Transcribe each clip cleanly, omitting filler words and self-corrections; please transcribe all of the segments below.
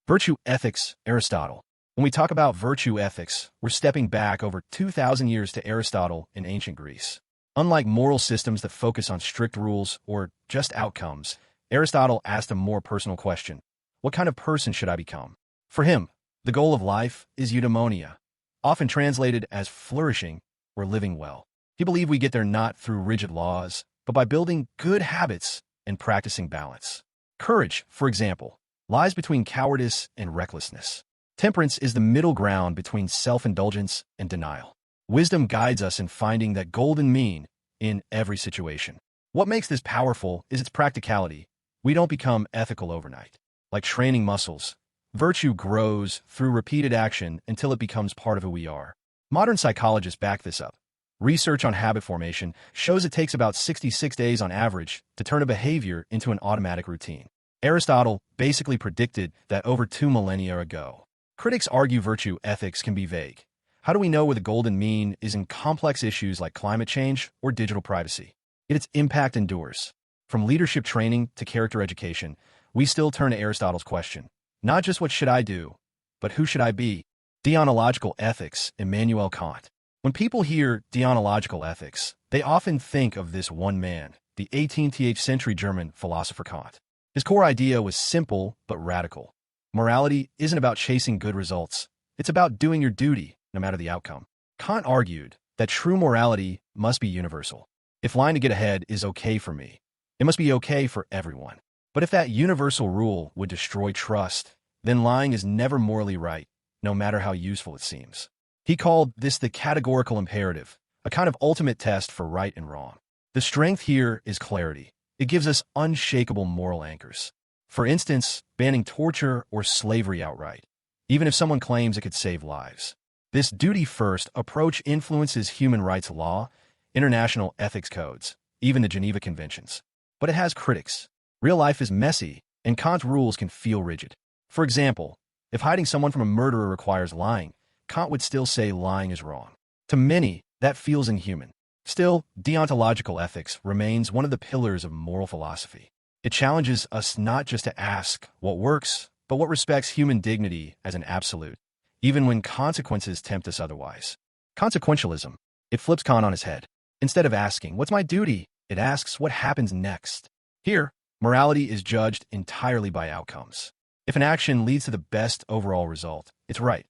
Virtue ethics, Aristotle. When we talk about virtue ethics, we're stepping back over 2,000 years to Aristotle in ancient Greece. Unlike moral systems that focus on strict rules or just outcomes, Aristotle asked a more personal question. What kind of person should I become? For him, the goal of life is eudaimonia, often translated as flourishing or living well. He believed we get there not through rigid laws, but by building good habits and practicing balance. Courage, for example, lies between cowardice and recklessness. Temperance is the middle ground between self-indulgence and denial. Wisdom guides us in finding that golden mean in every situation. What makes this powerful is its practicality. We don't become ethical overnight. Like training muscles, virtue grows through repeated action until it becomes part of who we are. Modern psychologists back this up. Research on habit formation shows it takes about 66 days on average to turn a behavior into an automatic routine. Aristotle basically predicted that over 2 millennia ago. Critics argue virtue ethics can be vague. How do we know where the golden mean is in complex issues like climate change or digital privacy? Yet its impact endures. From leadership training to character education, we still turn to Aristotle's question. Not just what should I do, but who should I be? Deontological ethics, Immanuel Kant. When people hear deontological ethics, they often think of this one man, the 18th century German philosopher Kant. His core idea was simple but radical. Morality isn't about chasing good results. It's about doing your duty, no matter the outcome. Kant argued that true morality must be universal. If lying to get ahead is okay for me, it must be okay for everyone. But if that universal rule would destroy trust, then lying is never morally right, no matter how useful it seems. He called this the categorical imperative, a kind of ultimate test for right and wrong. The strength here is clarity. It gives us unshakable moral anchors. For instance, banning torture or slavery outright, even if someone claims it could save lives. This duty-first approach influences human rights law, international ethics codes, even the Geneva Conventions. But it has critics. Real life is messy, and Kant's rules can feel rigid. For example, if hiding someone from a murderer requires lying, Kant would still say lying is wrong. To many, that feels inhuman. Still, deontological ethics remains one of the pillars of moral philosophy. It challenges us not just to ask what works, but what respects human dignity as an absolute, even when consequences tempt us otherwise. Consequentialism. It flips Kant on his head. Instead of asking, what's my duty? It asks, what happens next? Here, morality is judged entirely by outcomes. If an action leads to the best overall result, it's right,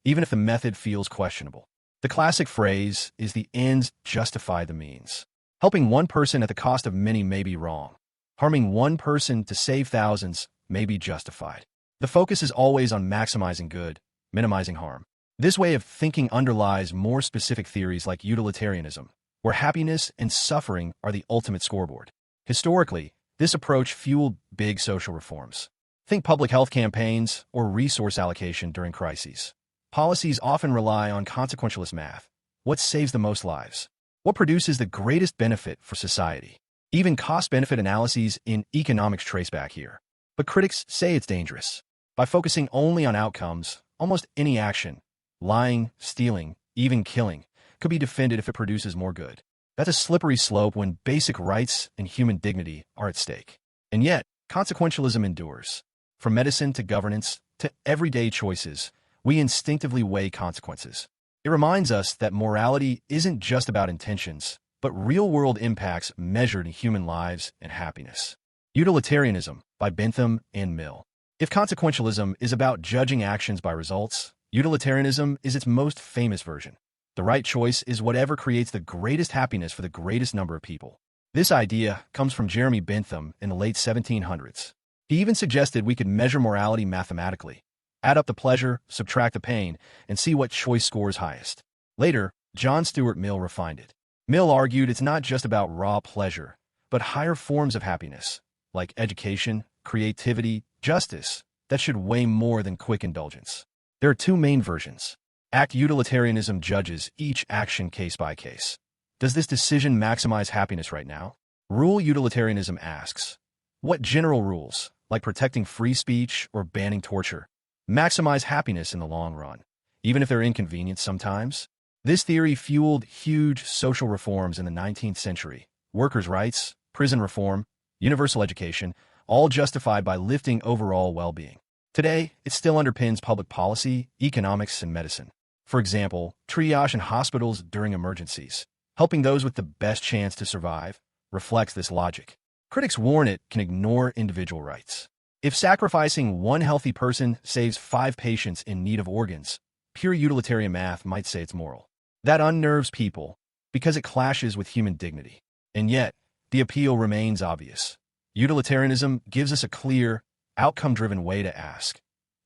even if the method feels questionable. The classic phrase is the ends justify the means. Helping one person at the cost of many may be wrong. Harming one person to save thousands may be justified. The focus is always on maximizing good, minimizing harm. This way of thinking underlies more specific theories like utilitarianism, where happiness and suffering are the ultimate scoreboard. Historically, this approach fueled big social reforms. Think public health campaigns or resource allocation during crises. Policies often rely on consequentialist math. What saves the most lives? What produces the greatest benefit for society? Even cost-benefit analyses in economics trace back here. But critics say it's dangerous. By focusing only on outcomes, almost any action, lying, stealing, even killing, could be defended if it produces more good. That's a slippery slope when basic rights and human dignity are at stake. And yet, consequentialism endures. From medicine to governance to everyday choices, we instinctively weigh consequences. It reminds us that morality isn't just about intentions, but real-world impacts measured in human lives and happiness. Utilitarianism by Bentham and Mill. If consequentialism is about judging actions by results, utilitarianism is its most famous version. The right choice is whatever creates the greatest happiness for the greatest number of people. This idea comes from Jeremy Bentham in the late 1700s. He even suggested we could measure morality mathematically. Add up the pleasure, subtract the pain, and see what choice scores highest. Later, John Stuart Mill refined it. Mill argued it's not just about raw pleasure, but higher forms of happiness, like education, creativity, justice, that should weigh more than quick indulgence. There are 2 main versions. Act utilitarianism judges each action case by case. Does this decision maximize happiness right now? Rule utilitarianism asks, what general rules, like protecting free speech or banning torture, maximize happiness in the long run, even if they're inconvenient sometimes? This theory fueled huge social reforms in the 19th century. Workers' rights, prison reform, universal education, all justified by lifting overall well-being. Today, it still underpins public policy, economics, and medicine. For example, triage in hospitals during emergencies, helping those with the best chance to survive, reflects this logic. Critics warn it can ignore individual rights. If sacrificing one healthy person saves 5 patients in need of organs, pure utilitarian math might say it's moral. That unnerves people because it clashes with human dignity. And yet, the appeal remains obvious. Utilitarianism gives us a clear, outcome-driven way to ask,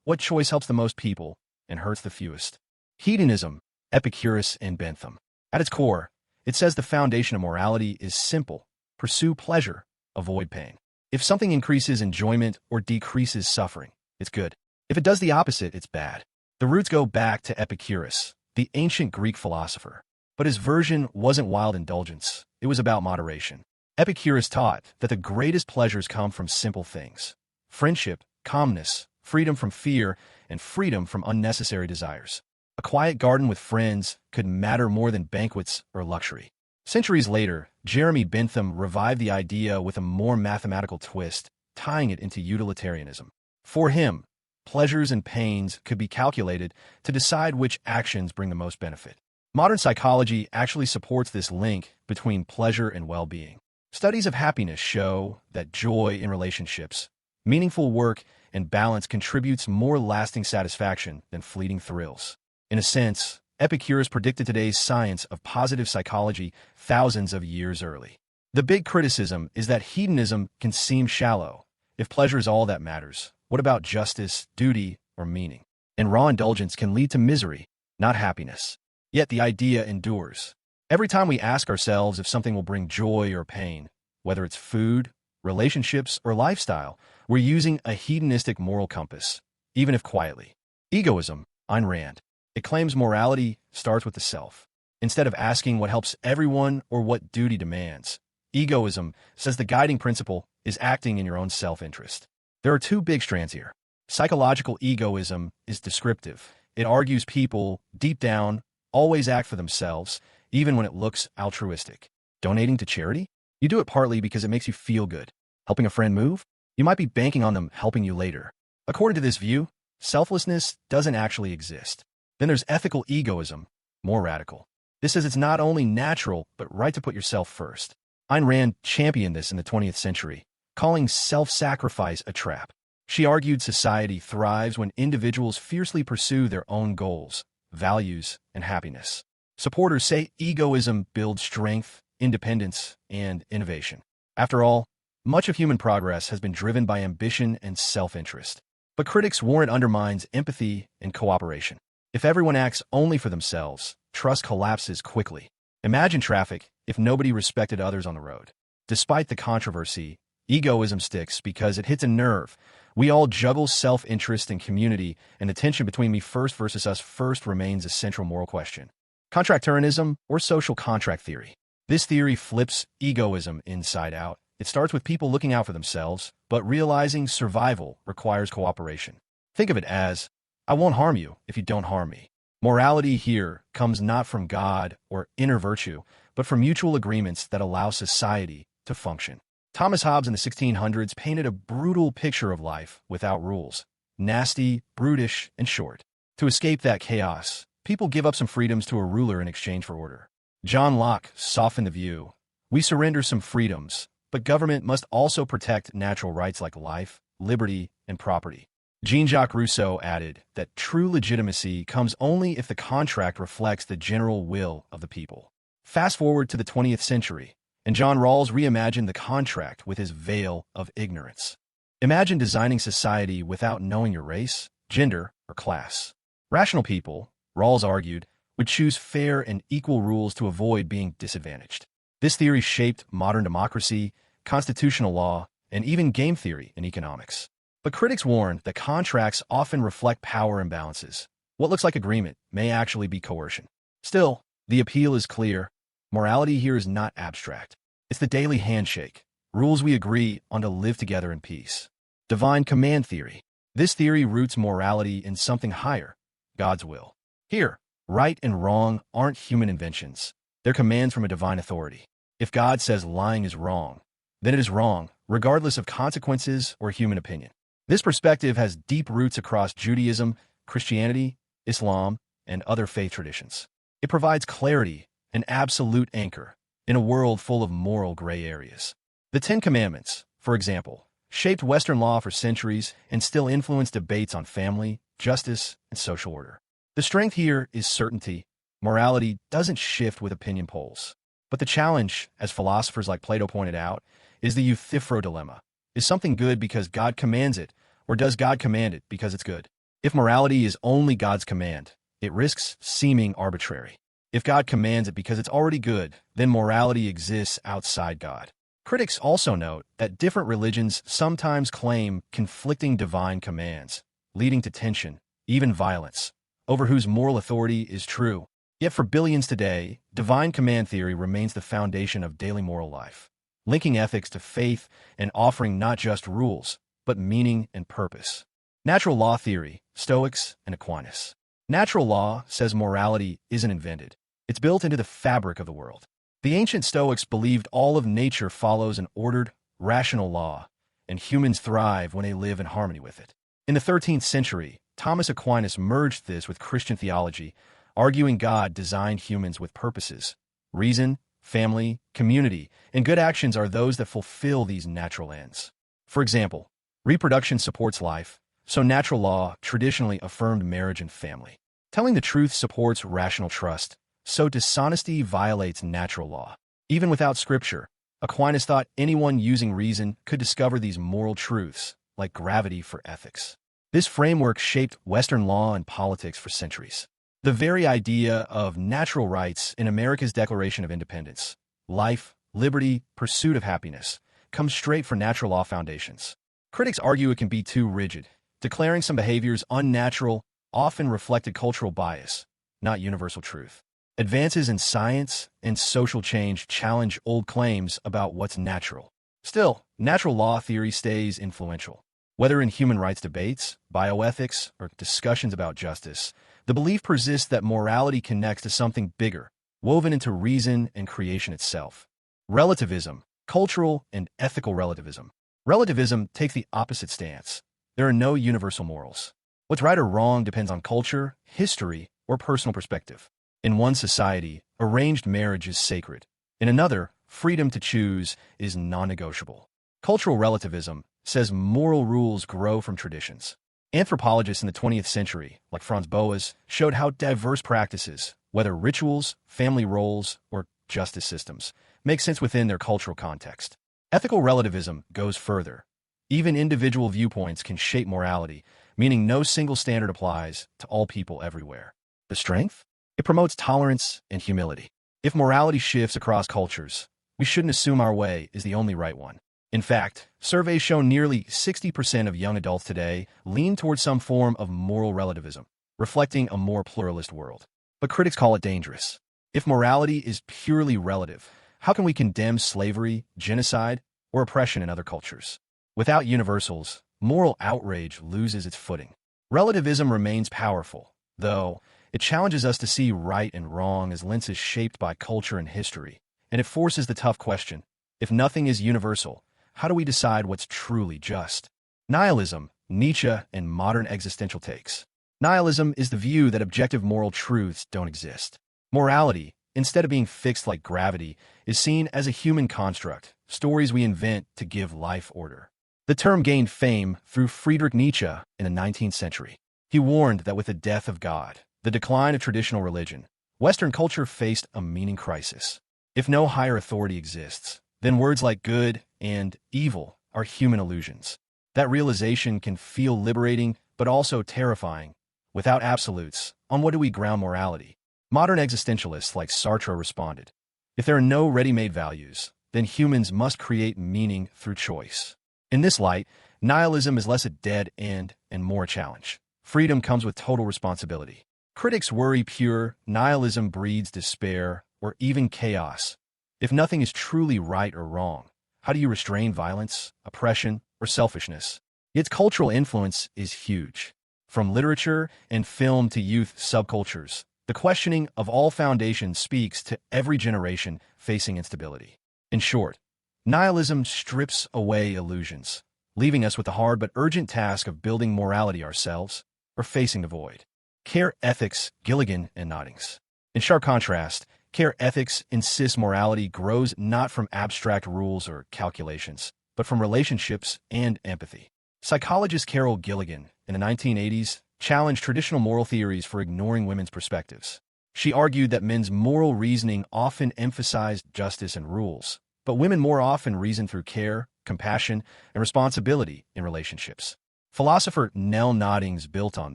what choice helps the most people and hurts the fewest? Hedonism, Epicurus and Bentham. At its core, it says the foundation of morality is simple: pursue pleasure, avoid pain. If something increases enjoyment or decreases suffering, it's good. If it does the opposite, it's bad. The roots go back to Epicurus, the ancient Greek philosopher. But his version wasn't wild indulgence. It was about moderation. Epicurus taught that the greatest pleasures come from simple things: friendship, calmness, freedom from fear, and freedom from unnecessary desires. A quiet garden with friends could matter more than banquets or luxury. Centuries later, Jeremy Bentham revived the idea with a more mathematical twist, tying it into utilitarianism. For him, pleasures and pains could be calculated to decide which actions bring the most benefit. Modern psychology actually supports this link between pleasure and well-being. Studies of happiness show that joy in relationships, meaningful work, and balance contributes more lasting satisfaction than fleeting thrills. In a sense, Epicurus predicted today's science of positive psychology thousands of years early. The big criticism is that hedonism can seem shallow. If pleasure is all that matters, what about justice, duty, or meaning? And raw indulgence can lead to misery, not happiness. Yet the idea endures. Every time we ask ourselves if something will bring joy or pain, whether it's food, relationships, or lifestyle, we're using a hedonistic moral compass, even if quietly. Egoism, Ayn Rand. It claims morality starts with the self. Instead of asking what helps everyone or what duty demands, egoism says the guiding principle is acting in your own self-interest. There are 2 big strands here. Psychological egoism is descriptive. It argues people, deep down, always act for themselves, even when it looks altruistic. Donating to charity? You do it partly because it makes you feel good. Helping a friend move? You might be banking on them helping you later. According to this view, selflessness doesn't actually exist. Then there's ethical egoism, more radical. This says it's not only natural, but right to put yourself first. Ayn Rand championed this in the 20th century, calling self-sacrifice a trap. She argued society thrives when individuals fiercely pursue their own goals, values, and happiness. Supporters say egoism builds strength, independence, and innovation. After all, much of human progress has been driven by ambition and self-interest. But critics warn it undermines empathy and cooperation. If everyone acts only for themselves, trust collapses quickly. Imagine traffic if nobody respected others on the road. Despite the controversy, egoism sticks because it hits a nerve. We all juggle self-interest and community, and the tension between me first versus us first remains a central moral question. Contractarianism, or social contract theory. This theory flips egoism inside out. It starts with people looking out for themselves, but realizing survival requires cooperation. Think of it as, I won't harm you if you don't harm me. Morality here comes not from God or inner virtue, but from mutual agreements that allow society to function. Thomas Hobbes in the 1600s painted a brutal picture of life without rules. Nasty, brutish, and short. To escape that chaos, people give up some freedoms to a ruler in exchange for order. John Locke softened the view. We surrender some freedoms, but government must also protect natural rights like life, liberty, and property. Jean-Jacques Rousseau added that true legitimacy comes only if the contract reflects the general will of the people. Fast forward to the 20th century, and John Rawls reimagined the contract with his veil of ignorance. Imagine designing society without knowing your race, gender, or class. Rational people, Rawls argued, would choose fair and equal rules to avoid being disadvantaged. This theory shaped modern democracy, constitutional law, and even game theory in economics. But critics warn that contracts often reflect power imbalances. What looks like agreement may actually be coercion. Still, the appeal is clear. Morality here is not abstract. It's the daily handshake, rules we agree on to live together in peace. Divine command theory. This theory roots morality in something higher, God's will. Here, right and wrong aren't human inventions. They're commands from a divine authority. If God says lying is wrong, then it is wrong, regardless of consequences or human opinion. This perspective has deep roots across Judaism, Christianity, Islam, and other faith traditions. It provides clarity, an absolute anchor, in a world full of moral gray areas. The Ten Commandments, for example, shaped Western law for centuries and still influence debates on family, justice, and social order. The strength here is certainty. Morality doesn't shift with opinion polls. But the challenge, as philosophers like Plato pointed out, is the Euthyphro dilemma. Is something good because God commands it, or does God command it because it's good? If morality is only God's command, it risks seeming arbitrary. If God commands it because it's already good, then morality exists outside God. Critics also note that different religions sometimes claim conflicting divine commands, leading to tension, even violence, over whose moral authority is true. Yet for billions today, divine command theory remains the foundation of daily moral life, linking ethics to faith and offering not just rules, but meaning and purpose. Natural law theory, Stoics and Aquinas. Natural law says morality isn't invented. It's built into the fabric of the world. The ancient Stoics believed all of nature follows an ordered, rational law, and humans thrive when they live in harmony with it. In the 13th century, Thomas Aquinas merged this with Christian theology, arguing God designed humans with purposes. Reason, family, community, and good actions are those that fulfill these natural ends. For example, reproduction supports life, so natural law traditionally affirmed marriage and family. Telling the truth supports rational trust, so dishonesty violates natural law. Even without scripture, Aquinas thought anyone using reason could discover these moral truths, like gravity for ethics. This framework shaped Western law and politics for centuries. The very idea of natural rights in America's Declaration of Independence, life, liberty, pursuit of happiness, comes straight from natural law foundations. Critics argue it can be too rigid, declaring some behaviors unnatural, often reflected cultural bias, not universal truth. Advances in science and social change challenge old claims about what's natural. Still, natural law theory stays influential. Whether in human rights debates, bioethics, or discussions about justice, the belief persists that morality connects to something bigger, woven into reason and creation itself. Relativism, cultural and ethical relativism. Relativism takes the opposite stance. There are no universal morals. What's right or wrong depends on culture, history, or personal perspective. In one society, arranged marriage is sacred. In another, freedom to choose is non-negotiable. Cultural relativism says moral rules grow from traditions. Anthropologists in the 20th century, like Franz Boas, showed how diverse practices, whether rituals, family roles, or justice systems, make sense within their cultural context. Ethical relativism goes further. Even individual viewpoints can shape morality, meaning no single standard applies to all people everywhere. The strength? It promotes tolerance and humility. If morality shifts across cultures, we shouldn't assume our way is the only right one. In fact, surveys show nearly 60% of young adults today lean towards some form of moral relativism, reflecting a more pluralist world. But critics call it dangerous. If morality is purely relative, how can we condemn slavery, genocide, or oppression in other cultures? Without universals, moral outrage loses its footing. Relativism remains powerful, though it challenges us to see right and wrong as lenses shaped by culture and history, and it forces the tough question: if nothing is universal, how do we decide what's truly just? Nihilism, Nietzsche, and modern existential takes. Nihilism is the view that objective moral truths don't exist. Morality, instead of being fixed like gravity, is seen as a human construct, stories we invent to give life order. The term gained fame through Friedrich Nietzsche in the 19th century. He warned that with the death of God, the decline of traditional religion, Western culture faced a meaning crisis. If no higher authority exists, then words like good and evil are human illusions. That realization can feel liberating, but also terrifying. Without absolutes, on what do we ground morality? Modern existentialists like Sartre responded, if there are no ready-made values, then humans must create meaning through choice. In this light, nihilism is less a dead end and more a challenge. Freedom comes with total responsibility. Critics worry pure nihilism breeds despair or even chaos. If nothing is truly right or wrong, how do you restrain violence, oppression, or selfishness? Its cultural influence is huge. From literature and film to youth subcultures, the questioning of all foundations speaks to every generation facing instability. In short, nihilism strips away illusions, leaving us with the hard but urgent task of building morality ourselves or facing the void. Care ethics, Gilligan and Noddings. In sharp contrast, care ethics insists morality grows not from abstract rules or calculations, but from relationships and empathy. Psychologist Carol Gilligan, in the 1980s, challenged traditional moral theories for ignoring women's perspectives. She argued that men's moral reasoning often emphasized justice and rules, but women more often reason through care, compassion, and responsibility in relationships. Philosopher Nell Noddings built on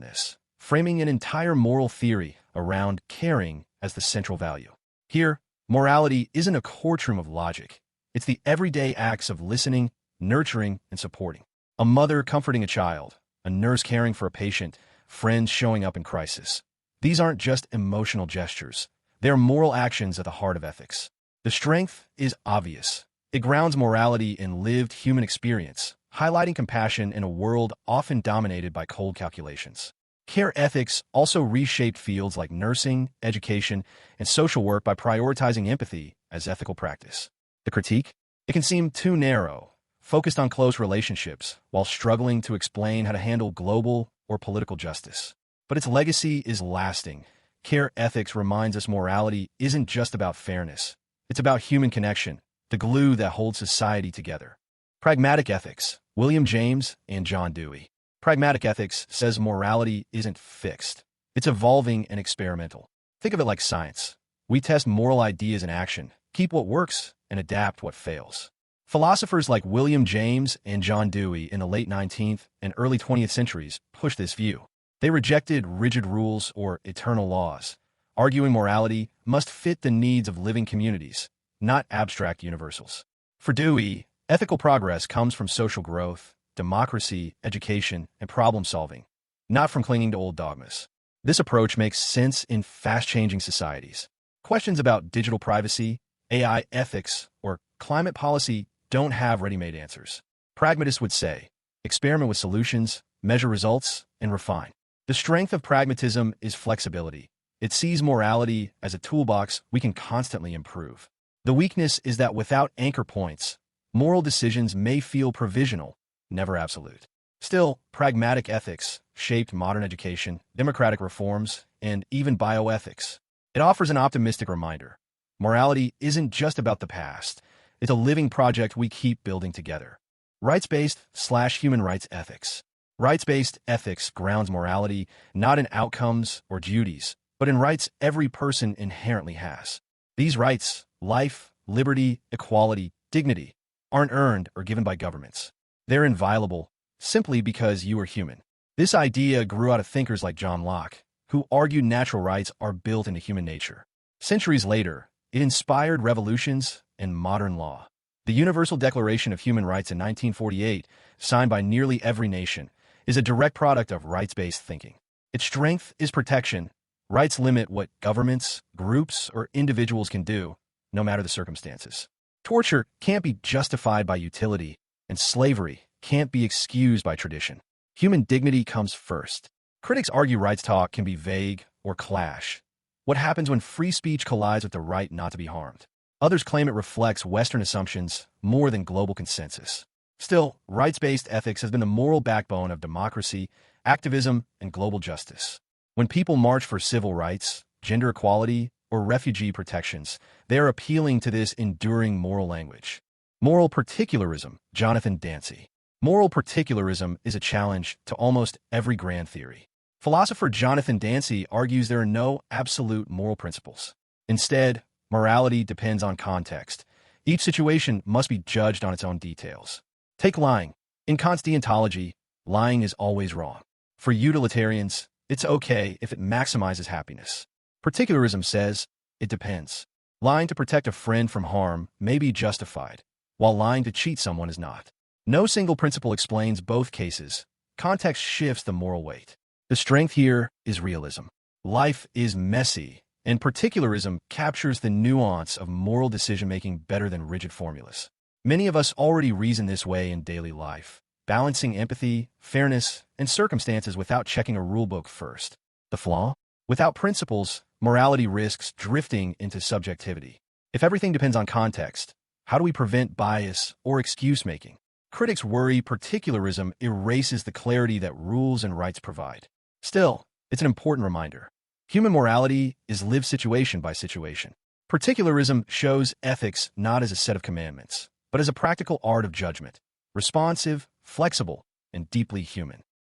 this, framing an entire moral theory around caring as the central value. Here, morality isn't a courtroom of logic. It's the everyday acts of listening, nurturing, and supporting. A mother comforting a child, a nurse caring for a patient, friends showing up in crisis. These aren't just emotional gestures. They're moral actions at the heart of ethics. The strength is obvious. It grounds morality in lived human experience, highlighting compassion in a world often dominated by cold calculations. Care ethics also reshaped fields like nursing, education, and social work by prioritizing empathy as ethical practice. The critique? It can seem too narrow, focused on close relationships, while struggling to explain how to handle global or political justice. But its legacy is lasting. Care ethics reminds us morality isn't just about fairness. It's about human connection, the glue that holds society together. Pragmatic ethics, William James and John Dewey. Pragmatic ethics says morality isn't fixed. It's evolving and experimental. Think of it like science. We test moral ideas in action, keep what works, and adapt what fails. Philosophers like William James and John Dewey in the late 19th and early 20th centuries pushed this view. They rejected rigid rules or eternal laws, arguing morality must fit the needs of living communities, not abstract universals. For Dewey, ethical progress comes from social growth, democracy, education, and problem-solving, not from clinging to old dogmas. This approach makes sense in fast-changing societies. Questions about digital privacy, AI ethics, or climate policy don't have ready-made answers. Pragmatists would say, experiment with solutions, measure results, and refine. The strength of pragmatism is flexibility. It sees morality as a toolbox we can constantly improve. The weakness is that without anchor points, moral decisions may feel provisional, never absolute. Still, pragmatic ethics shaped modern education, democratic reforms, and even bioethics. It offers an optimistic reminder. Morality isn't just about the past. It's a living project we keep building together. Rights-based/human rights ethics. Rights-based ethics grounds morality not in outcomes or duties, but in rights every person inherently has. These rights, life, liberty, equality, dignity, aren't earned or given by governments. They're inviolable simply because you are human. This idea grew out of thinkers like John Locke, who argued natural rights are built into human nature. Centuries later, it inspired revolutions and modern law. The Universal Declaration of Human Rights in 1948, signed by nearly every nation, is a direct product of rights-based thinking. Its strength is protection. Rights limit what governments, groups, or individuals can do, no matter the circumstances. Torture can't be justified by utility, and slavery can't be excused by tradition. Human dignity comes first. Critics argue rights talk can be vague or clash. What happens when free speech collides with the right not to be harmed? Others claim it reflects Western assumptions more than global consensus. Still, rights-based ethics has been the moral backbone of democracy, activism, and global justice. When people march for civil rights, gender equality, or refugee protections, they are appealing to this enduring moral language. Moral particularism, Jonathan Dancy. Moral particularism is a challenge to almost every grand theory. Philosopher Jonathan Dancy argues there are no absolute moral principles. Instead, morality depends on context. Each situation must be judged on its own details. Take lying. In Kant's Deontology, lying is always wrong. For utilitarians, it's okay if it maximizes happiness. Particularism says, it depends. Lying to protect a friend from harm may be justified, while lying to cheat someone is not. No single principle explains both cases. Context shifts the moral weight. The strength here is realism. Life is messy, and particularism captures the nuance of moral decision-making better than rigid formulas. Many of us already reason this way in daily life, balancing empathy, fairness, and circumstances without checking a rulebook first. The flaw? Without principles, morality risks drifting into subjectivity. If everything depends on context, how do we prevent bias or excuse-making? Critics worry particularism erases the clarity that rules and rights provide. Still, it's an important reminder. Human morality is lived situation by situation. Particularism shows ethics not as a set of commandments, but as a practical art of judgment, responsive, flexible, and deeply human.